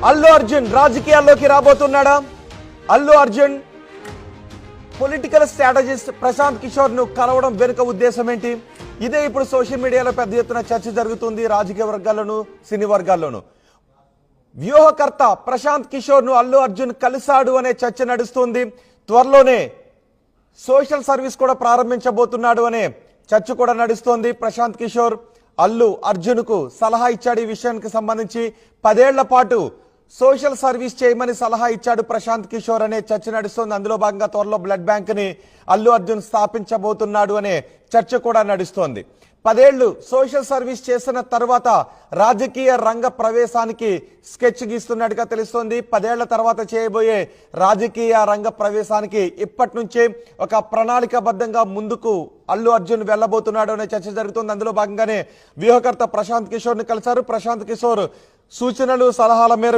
అల్లు అర్జున్ రాజకీయాల్లోకి రాబోతున్నాడా? Allu Arjun political strategist Prashanth Kishore ను కలవడం వెనుక ఉద్దేశం ఏంటి? ఇదే ఇప్పుడు సోషల్ మీడియాలో పెద్ద ఎత్తున చర్చ జరుగుతుంది. రాజకీయ వర్గాల్లోనూ సినీ వర్గాల్లోనూ వ్యూహకర్త ప్రశాంత్ కిషోర్ ను అల్లు అర్జున్ కలిశాడు అనే చర్చ నడుస్తుంది. త్వరలోనే సోషల్ సర్వీస్ కూడా ప్రారంభించబోతున్నాడు అనే చర్చ కూడా నడుస్తోంది. ప్రశాంత్ కిషోర్ అల్లు అర్జున్ కు సలహా ఇచ్చాడు. ఈ విషయానికి సంబంధించి 10 ఏళ్ల పాటు సోషల్ సర్వీస్ చేయమని సలహా ఇచ్చాడు ప్రశాంత్ కిషోర్ అనే చర్చ నడుస్తోంది. అందులో భాగంగా త్వరలో బ్లడ్ బ్యాంక్ ని అల్లు అర్జున్ స్థాపించబోతున్నాడు అనే చర్చ కూడా నడుస్తోంది. 10 ఏళ్లు సోషల్ సర్వీస్ చేసిన తర్వాత రాజకీయ రంగ ప్రవేశానికి స్కెచ్ గీస్తున్నట్టుగా తెలుస్తోంది. 10 ఏళ్ల తర్వాత చేయబోయే రాజకీయ రంగ ప్రవేశానికి ఇప్పటి నుంచే ఒక ప్రణాళికాబద్ధంగా ముందుకు అల్లు అర్జున్ వెళ్లబోతున్నాడు అనే చర్చ జరుగుతుంది. అందులో భాగంగానే వ్యూహకర్త ప్రశాంత్ కిషోర్ ని కలిశారు. ప్రశాంత్ కిషోర్ సూచనలు సలహాల మేరకు